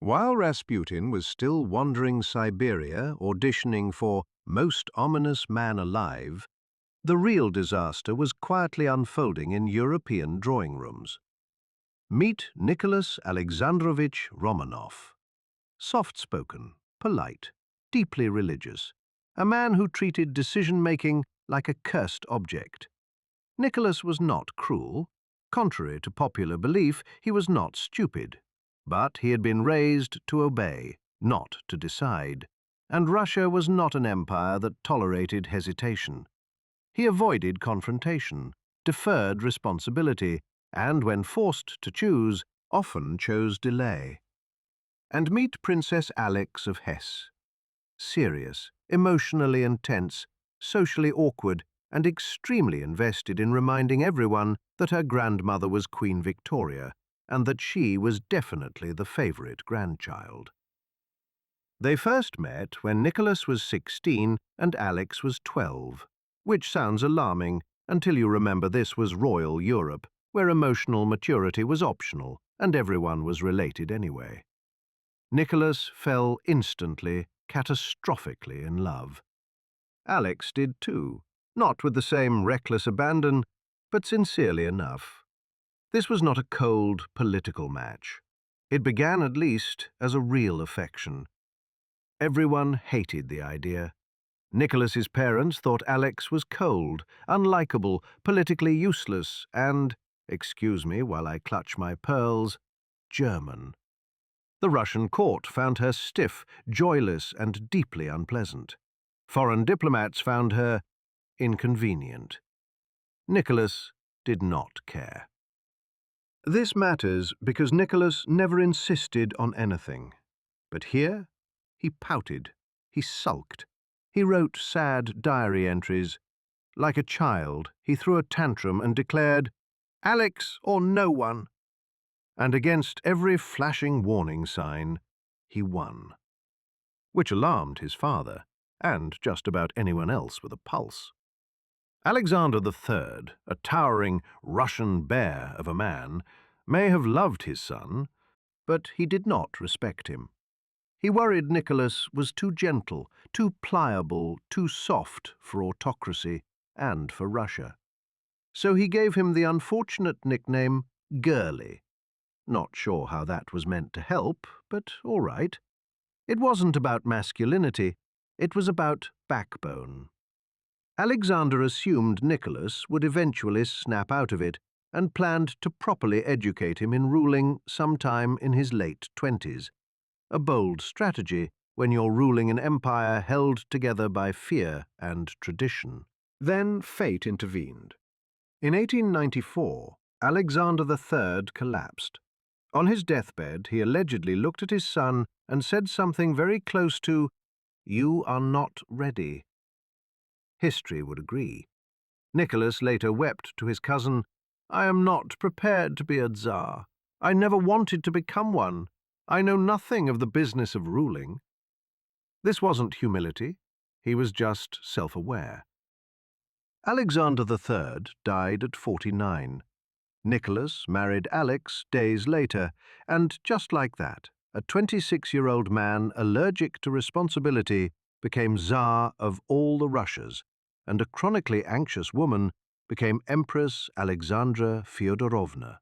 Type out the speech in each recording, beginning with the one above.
While Rasputin was still wandering Siberia, auditioning for Most Ominous Man Alive, the real disaster was quietly unfolding in European drawing rooms. Meet Nicholas Alexandrovich Romanov. Soft-spoken, polite, deeply religious, a man who treated decision-making like a cursed object. Nicholas was not cruel. Contrary to popular belief, he was not stupid. But he had been raised to obey, not to decide, and Russia was not an empire that tolerated hesitation. He avoided confrontation, deferred responsibility, and when forced to choose, often chose delay. And meet Princess Alex of Hesse. Serious, emotionally intense, socially awkward, and extremely invested in reminding everyone that her grandmother was Queen Victoria, and that she was definitely the favorite grandchild. They first met when Nicholas was 16 and Alex was 12, which sounds alarming until you remember this was royal Europe, where emotional maturity was optional and everyone was related anyway. Nicholas fell instantly, catastrophically in love. Alex did too, not with the same reckless abandon, but sincerely enough. This was not a cold political match. It began, at least, as a real affection. Everyone hated the idea. Nicholas's parents thought Alex was cold, unlikable, politically useless, and, excuse me while I clutch my pearls, German. The Russian court found her stiff, joyless, and deeply unpleasant. Foreign diplomats found her inconvenient. Nicholas did not care. This matters because Nicholas never insisted on anything. But here, he pouted, he sulked, he wrote sad diary entries. Like a child, he threw a tantrum and declared, "Alex or no one." And against every flashing warning sign, he won. Which alarmed his father, and just about anyone else with a pulse. Alexander III, a towering Russian bear of a man, may have loved his son, but he did not respect him. He worried Nicholas was too gentle, too pliable, too soft for autocracy and for Russia. So he gave him the unfortunate nickname Girly. Not sure how that was meant to help, but all right. It wasn't about masculinity, it was about backbone. Alexander assumed Nicholas would eventually snap out of it and planned to properly educate him in ruling sometime in his late 20s. A bold strategy when you're ruling an empire held together by fear and tradition. Then fate intervened. In 1894, Alexander III collapsed. On his deathbed, he allegedly looked at his son and said something very close to, "You are not ready." History would agree. Nicholas later wept to his cousin, "I am not prepared to be a Tsar. I never wanted to become one. I know nothing of the business of ruling." This wasn't humility. He was just self-aware. Alexander III died at 49. Nicholas married Alex days later, and just like that, a 26-year-old man allergic to responsibility became Tsar of all the Russias, and a chronically anxious woman became Empress Alexandra Fyodorovna.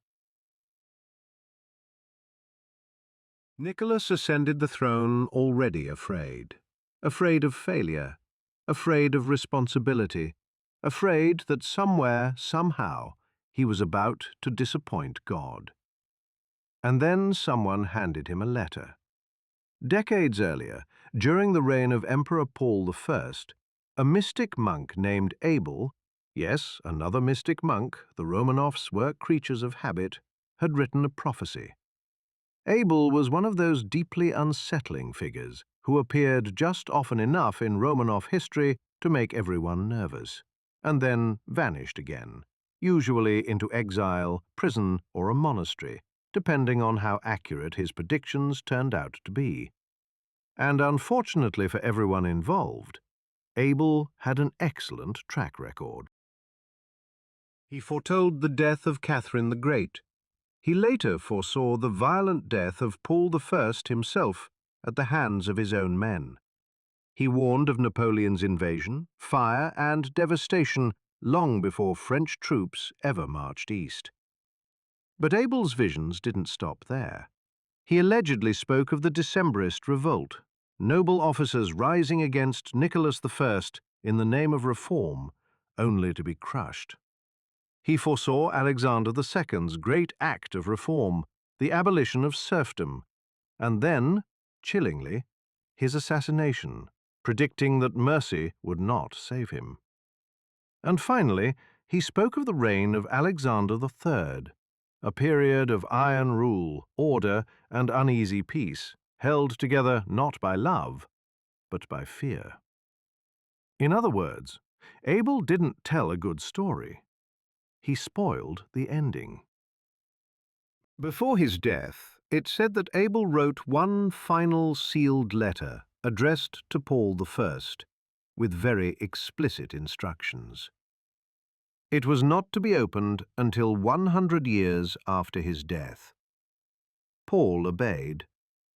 Nicholas ascended the throne already afraid of failure, afraid of responsibility, afraid that somewhere, somehow, he was about to disappoint God. And then someone handed him a letter. Decades earlier, during the reign of Emperor Paul I, a mystic monk named Abel, yes, another mystic monk, the Romanovs were creatures of habit, had written a prophecy. Abel was one of those deeply unsettling figures who appeared just often enough in Romanov history to make everyone nervous, and then vanished again, usually into exile, prison, or a monastery, depending on how accurate his predictions turned out to be. And unfortunately for everyone involved, Abel had an excellent track record. He foretold the death of Catherine the Great. He later foresaw the violent death of Paul I himself at the hands of his own men. He warned of Napoleon's invasion, fire, and devastation long before French troops ever marched east. But Abel's visions didn't stop there. He allegedly spoke of the Decembrist revolt, noble officers rising against Nicholas I in the name of reform, only to be crushed. He foresaw Alexander II's great act of reform, the abolition of serfdom, and then, chillingly, his assassination, predicting that mercy would not save him. And finally, he spoke of the reign of Alexander III, a period of iron rule, order, and uneasy peace, held together not by love, but by fear. In other words, Abel didn't tell a good story. He spoiled the ending. Before his death, it said that Abel wrote one final sealed letter addressed to Paul I, with very explicit instructions. It was not to be opened until 100 years after his death. Paul obeyed.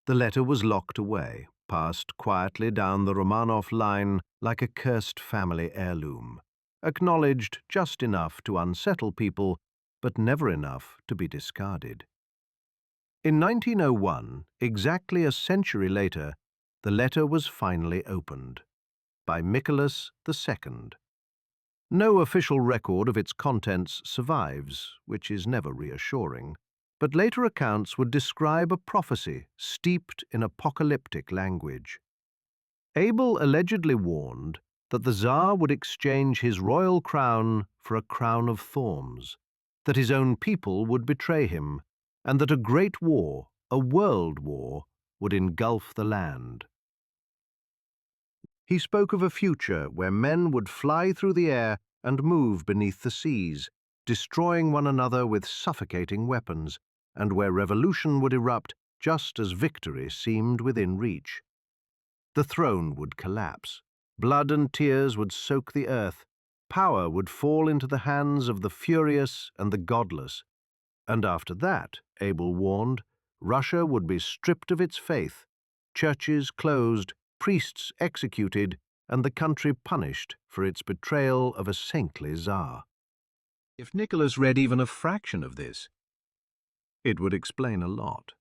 The letter was locked away, passed quietly down the Romanov line like a cursed family heirloom, acknowledged just enough to unsettle people, but never enough to be discarded. In 1901, exactly a century later, the letter was finally opened by Nicholas II. No official record of its contents survives, which is never reassuring, but later accounts would describe a prophecy steeped in apocalyptic language. Abel allegedly warned that the Tsar would exchange his royal crown for a crown of thorns, that his own people would betray him, and that a great war, a world war, would engulf the land. He spoke of a future where men would fly through the air and move beneath the seas, destroying one another with suffocating weapons, and where revolution would erupt just as victory seemed within reach. The throne would collapse, blood and tears would soak the earth, power would fall into the hands of the furious and the godless, and after that, Abel warned, Russia would be stripped of its faith, churches closed, priests executed, and the country punished for its betrayal of a saintly Tsar. If Nicholas read even a fraction of this, it would explain a lot.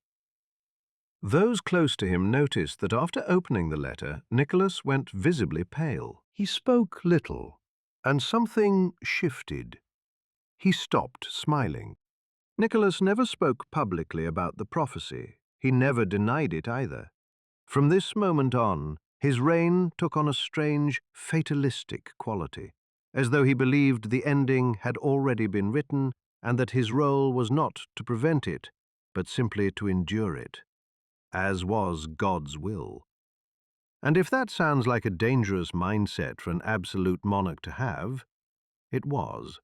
Those close to him noticed that after opening the letter, Nicholas went visibly pale. He spoke little, and something shifted. He stopped smiling. Nicholas never spoke publicly about the prophecy. He never denied it either. From this moment on, his reign took on a strange, fatalistic quality, as though he believed the ending had already been written and that his role was not to prevent it, but simply to endure it, as was God's will. And if that sounds like a dangerous mindset for an absolute monarch to have, it was.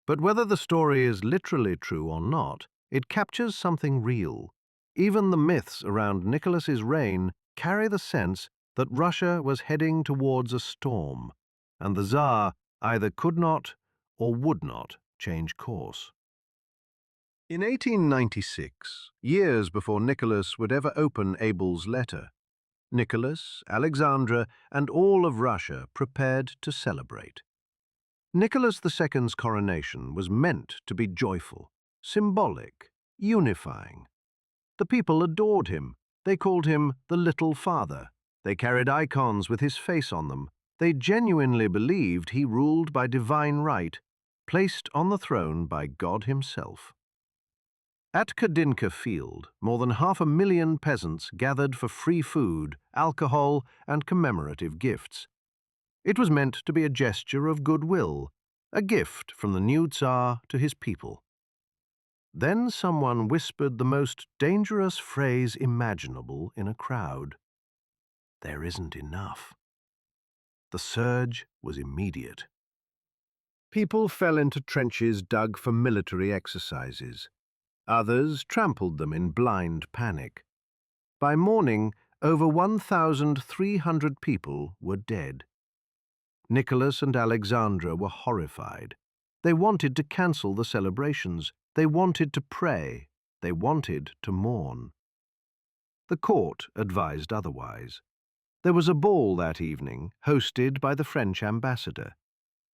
But whether the story is literally true or not, it captures something real. Even the myths around Nicholas's reign carry the sense that Russia was heading towards a storm, and the Tsar either could not or would not change course. In 1896, years before Nicholas would ever open Abel's letter, Nicholas, Alexandra, and all of Russia prepared to celebrate. Nicholas II's coronation was meant to be joyful, symbolic, unifying. The people adored him. They called him the Little Father. They carried icons with his face on them. They genuinely believed he ruled by divine right, placed on the throne by God himself. At Khodynka Field, more than 500,000 peasants gathered for free food, alcohol, and commemorative gifts. It was meant to be a gesture of goodwill, a gift from the new Tsar to his people. Then someone whispered the most dangerous phrase imaginable in a crowd. There isn't enough. The surge was immediate. People fell into trenches dug for military exercises. Others trampled them in blind panic. By morning, over 1,300 people were dead. Nicholas and Alexandra were horrified. They wanted to cancel the celebrations. They wanted to pray, They wanted to mourn. The court advised otherwise. There was a ball that evening, hosted by the French ambassador.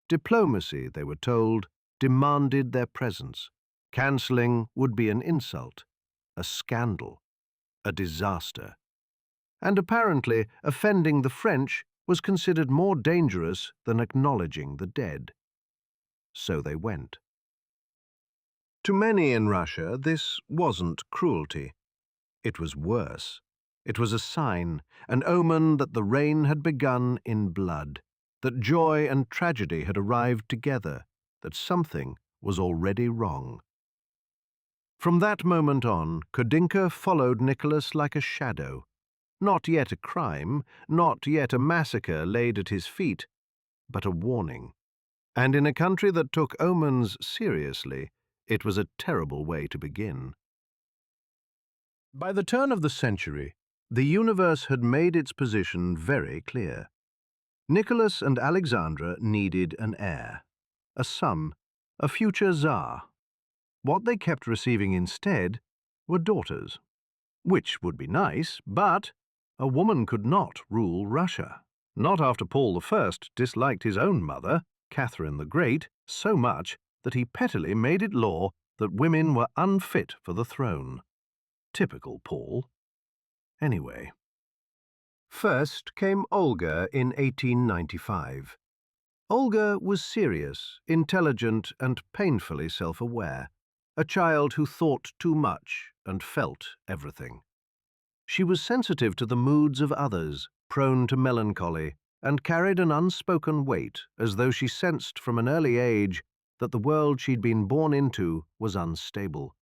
Diplomacy, they were told, demanded their presence. Cancelling would be an insult, a scandal, a disaster. And apparently, offending the French was considered more dangerous than acknowledging the dead. So they went. To many in Russia, this wasn't cruelty. It was worse. It was a sign, an omen that the reign had begun in blood, that joy and tragedy had arrived together, that something was already wrong. From that moment on, Khodynka followed Nicholas like a shadow. Not yet a crime, not yet a massacre laid at his feet, but a warning. And in a country that took omens seriously, it was a terrible way to begin. By the turn of the century, the universe had made its position very clear. Nicholas and Alexandra needed an heir, a son, a future Tsar. What they kept receiving instead were daughters, which would be nice, but a woman could not rule Russia. Not after Paul I disliked his own mother, Catherine the Great, so much that he pettily made it law that women were unfit for the throne. Typical Paul. Anyway. First came Olga in 1895. Olga was serious, intelligent, and painfully self-aware, a child who thought too much and felt everything. She was sensitive to the moods of others, prone to melancholy, and carried an unspoken weight as though she sensed from an early age that the world she'd been born into was unstable.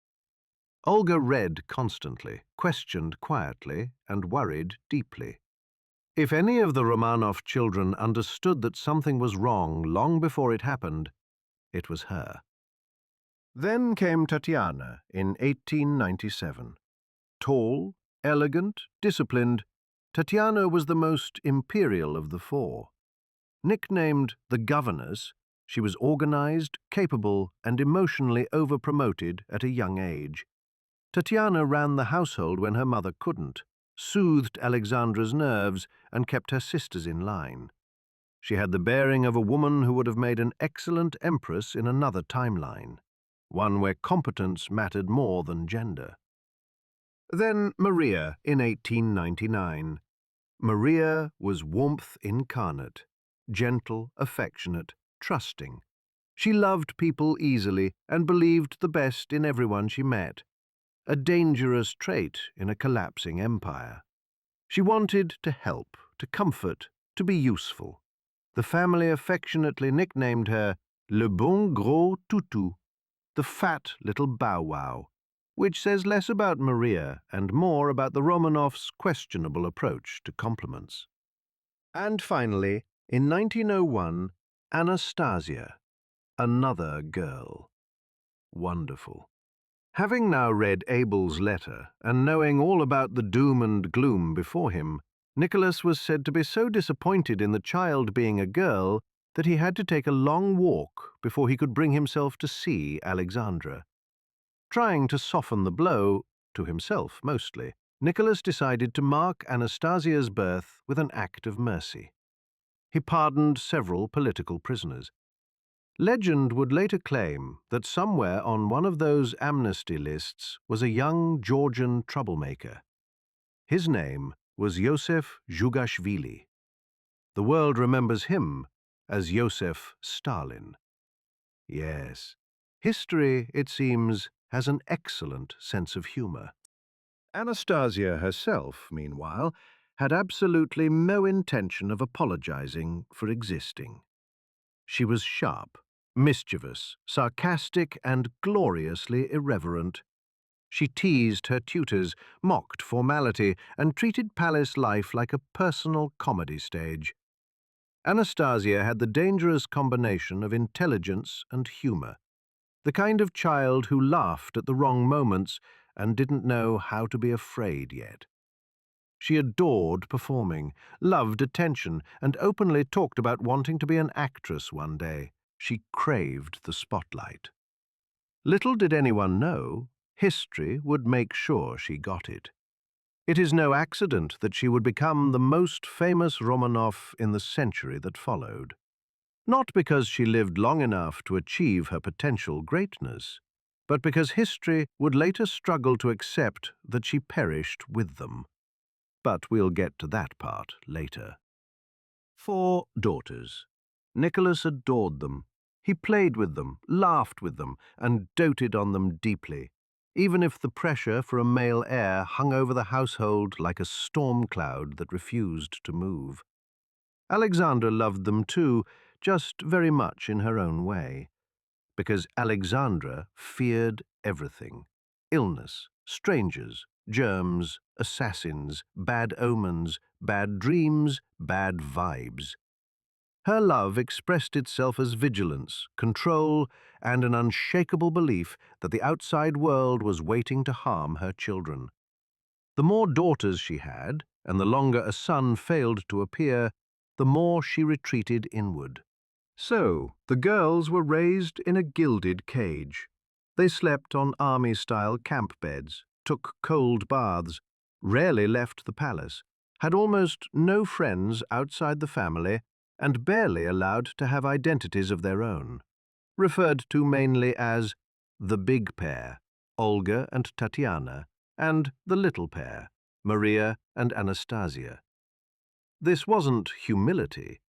Olga read constantly, questioned quietly, and worried deeply. If any of the Romanov children understood that something was wrong long before it happened, it was her. Then came Tatiana in 1897. Tall, elegant, disciplined, Tatiana was the most imperial of the four. Nicknamed the governess, she was organized, capable, and emotionally over-promoted at a young age. Tatiana ran the household when her mother couldn't, soothed Alexandra's nerves, and kept her sisters in line. She had the bearing of a woman who would have made an excellent empress in another timeline, one where competence mattered more than gender. Then Maria in 1899. Maria was warmth incarnate, gentle, affectionate, trusting. She loved people easily and believed the best in everyone she met, a dangerous trait in a collapsing empire. She wanted to help, to comfort, to be useful. The family affectionately nicknamed her Le Bon Gros Toutou, the fat little bow-wow, which says less about Maria and more about the Romanovs' questionable approach to compliments. And finally, in 1901, Anastasia, another girl. Wonderful. Having now read Abel's letter, and knowing all about the doom and gloom before him, Nicholas was said to be so disappointed in the child being a girl that he had to take a long walk before he could bring himself to see Alexandra. Trying to soften the blow, to himself mostly, Nicholas decided to mark Anastasia's birth with an act of mercy. He pardoned several political prisoners. Legend would later claim that somewhere on one of those amnesty lists was a young Georgian troublemaker. His name was Yosef Zhugashvili. The world remembers him as Joseph Stalin. Yes, history, it seems, has an excellent sense of humor. Anastasia herself, meanwhile, had absolutely no intention of apologizing for existing. She was sharp, mischievous, sarcastic, and gloriously irreverent. She teased her tutors, mocked formality, and treated palace life like a personal comedy stage. Anastasia had the dangerous combination of intelligence and humor, the kind of child who laughed at the wrong moments and didn't know how to be afraid yet. She adored performing, loved attention, and openly talked about wanting to be an actress one day. She craved the spotlight. Little did anyone know, history would make sure she got it. It is no accident that she would become the most famous Romanov in the century that followed. Not because she lived long enough to achieve her potential greatness, but because history would later struggle to accept that she perished with them. But we'll get to that part later. 4 daughters. Nicholas adored them. He played with them, laughed with them, and doted on them deeply, even if the pressure for a male heir hung over the household like a storm cloud that refused to move. Alexandra loved them too, just very much in her own way, because Alexandra feared everything: illness, strangers, germs, assassins, bad omens, bad dreams, bad vibes. Her love expressed itself as vigilance, control, and an unshakable belief that the outside world was waiting to harm her children. The more daughters she had, and the longer a son failed to appear, the more she retreated inward. So, the girls were raised in a gilded cage. They slept on army-style camp beds, took cold baths, rarely left the palace, had almost no friends outside the family, and barely allowed to have identities of their own, referred to mainly as the big pair, Olga and Tatiana, and the little pair, Maria and Anastasia. This wasn't humility.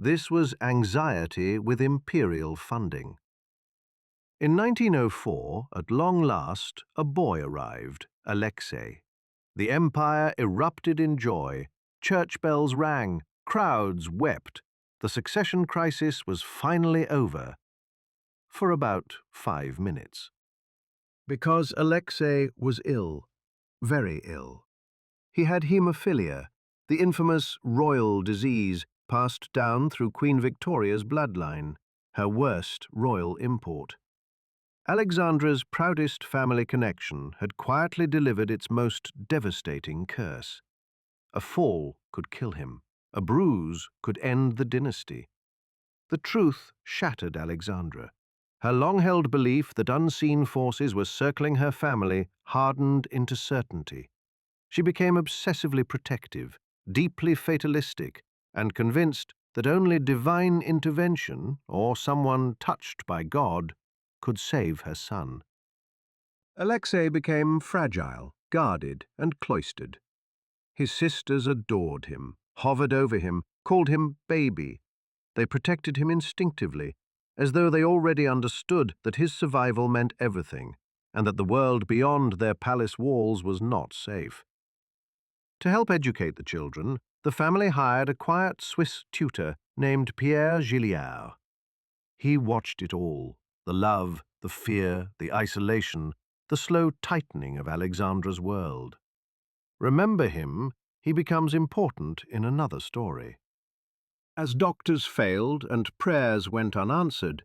This was anxiety with imperial funding. In 1904, at long last, a boy arrived, Alexei. The empire erupted in joy. Church bells rang, crowds wept. The succession crisis was finally over. For about 5 minutes. Because Alexei was ill, very ill. He had haemophilia, the infamous royal disease passed down through Queen Victoria's bloodline, her worst royal import. Alexandra's proudest family connection had quietly delivered its most devastating curse. A fall could kill him. A bruise could end the dynasty. The truth shattered Alexandra. Her long-held belief that unseen forces were circling her family hardened into certainty. She became obsessively protective, deeply fatalistic, and convinced that only divine intervention, or someone touched by God, could save her son. Alexei became fragile, guarded, and cloistered. His sisters adored him, hovered over him, called him baby. They protected him instinctively, as though they already understood that his survival meant everything, and that the world beyond their palace walls was not safe. To help educate the children, the family hired a quiet Swiss tutor named Pierre Gilliard. He watched it all: the love, the fear, the isolation, the slow tightening of Alexandra's world. Remember him, he becomes important in another story. As doctors failed and prayers went unanswered,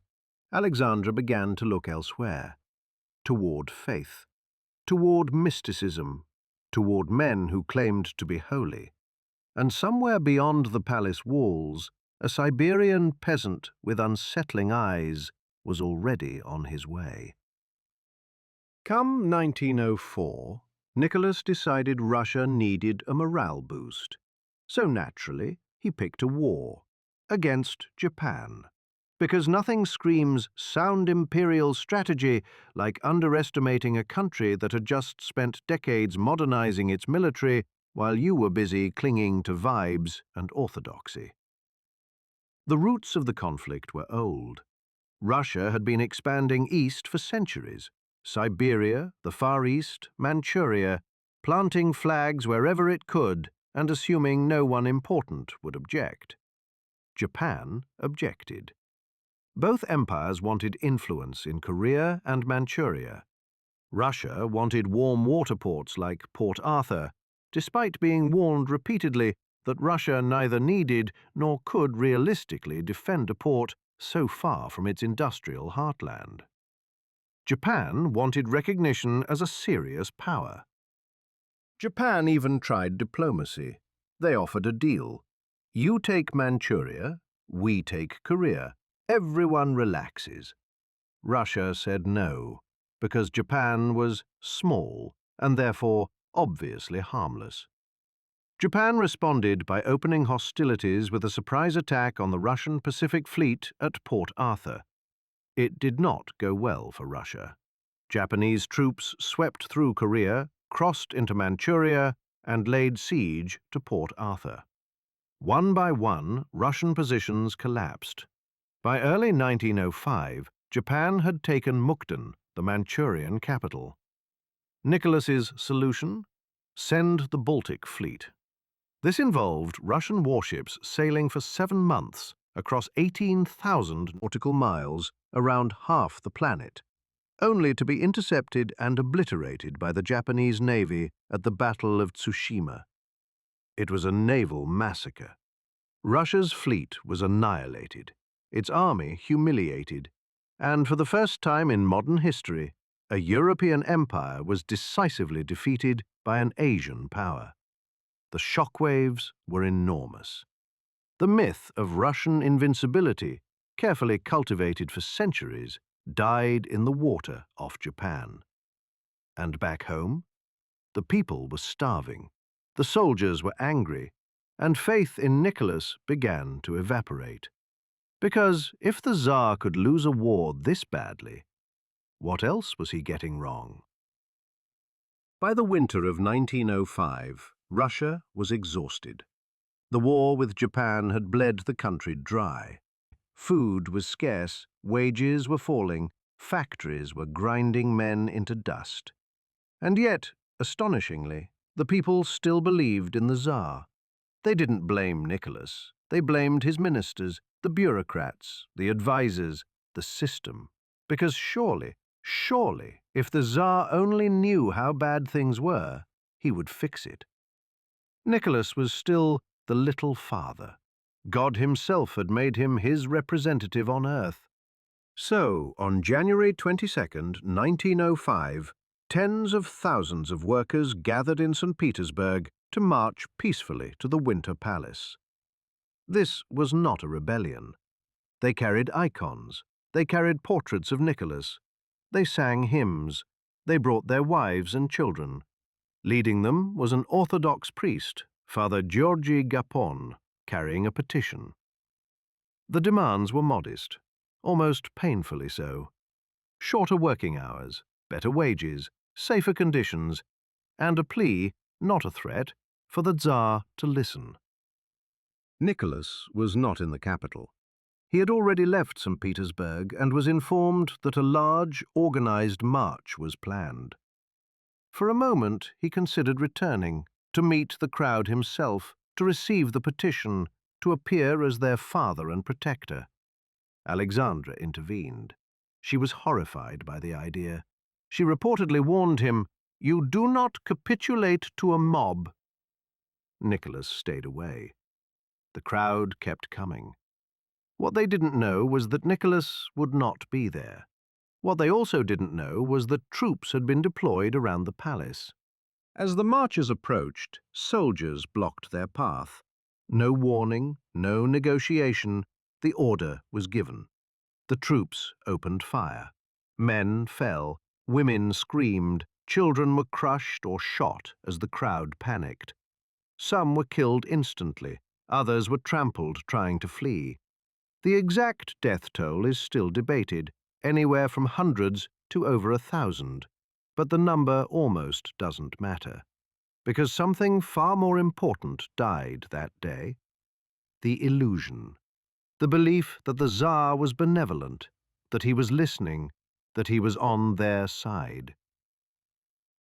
Alexandra began to look elsewhere, toward faith, toward mysticism, toward men who claimed to be holy. And somewhere beyond the palace walls, a Siberian peasant with unsettling eyes was already on his way. Come 1904, Nicholas decided Russia needed a morale boost. So naturally, he picked a war against Japan. Because nothing screams sound imperial strategy like underestimating a country that had just spent decades modernizing its military while you were busy clinging to vibes and orthodoxy. The roots of the conflict were old. Russia had been expanding east for centuries: Siberia, the Far East, Manchuria, planting flags wherever it could and assuming no one important would object. Japan objected. Both empires wanted influence in Korea and Manchuria. Russia wanted warm water ports like Port Arthur, despite being warned repeatedly that Russia neither needed nor could realistically defend a port so far from its industrial heartland. Japan wanted recognition as a serious power. Japan even tried diplomacy. They offered a deal. You take Manchuria, we take Korea. Everyone relaxes. Russia said no. because Japan was small and therefore obviously harmless. Japan responded by opening hostilities with a surprise attack on the Russian Pacific Fleet at Port Arthur. It did not go well for Russia. Japanese troops swept through Korea, crossed into Manchuria, and laid siege to Port Arthur. One by one, Russian positions collapsed. By early 1905, Japan had taken Mukden, the Manchurian capital. Nicholas's solution? Send the Baltic Fleet. This involved Russian warships sailing for 7 months across 18,000 nautical miles around half the planet, only to be intercepted and obliterated by the Japanese Navy at the Battle of Tsushima. It was a naval massacre. Russia's fleet was annihilated, its army humiliated, and for the first time in modern history, a European empire was decisively defeated by an Asian power. The shockwaves were enormous. The myth of Russian invincibility, carefully cultivated for centuries, died in the water off Japan. And back home, the people were starving, the soldiers were angry, and faith in Nicholas began to evaporate. Because if the Tsar could lose a war this badly, what else was he getting wrong? By the winter of 1905, Russia was exhausted. The war with Japan had bled the country dry. Food was scarce, wages were falling, factories were grinding men into dust. And yet, astonishingly, the people still believed in the Tsar. They didn't blame Nicholas. They blamed his ministers, the bureaucrats, the advisors, the system. Because surely, if the Tsar only knew how bad things were, he would fix it. Nicholas was still the little father. God himself had made him his representative on earth. So, on January 22nd, 1905, tens of thousands of workers gathered in St. Petersburg to march peacefully to the Winter Palace. This was not a rebellion. They carried icons. They carried portraits of Nicholas. They sang hymns. They brought their wives and children. Leading them was an Orthodox priest, Father Georgy Gapon, carrying a petition. The demands were modest, almost painfully so. Shorter working hours, better wages, safer conditions, and a plea, not a threat, for the Tsar to listen. Nicholas was not in the capital. He had already left St. Petersburg and was informed that a large, organized march was planned. For a moment he considered returning, to meet the crowd himself, to receive the petition, to appear as their father and protector. Alexandra intervened. She was horrified by the idea. She reportedly warned him, "You do not capitulate to a mob." Nicholas stayed away. The crowd kept coming. What they didn't know was that Nicholas would not be there. What they also didn't know was that troops had been deployed around the palace. As the marchers approached, soldiers blocked their path. No warning, no negotiation, the order was given. The troops opened fire. Men fell, women screamed, children were crushed or shot as the crowd panicked. Some were killed instantly, others were trampled trying to flee. The exact death toll is still debated, anywhere from hundreds to over 1,000, but the number almost doesn't matter, because something far more important died that day. The illusion, the belief that the Tsar was benevolent, that he was listening, that he was on their side.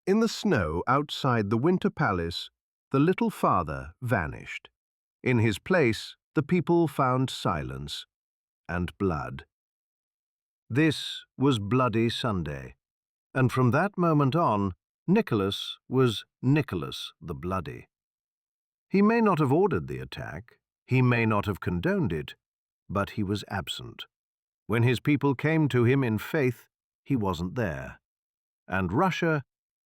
In the snow outside the Winter Palace, the little father vanished. In his place, the people found silence and blood. This was Bloody Sunday, and from that moment on, Nicholas was Nicholas the Bloody. He may not have ordered the attack, he may not have condoned it, but he was absent. When his people came to him in faith, he wasn't there, and Russia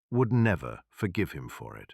would never forgive him for it.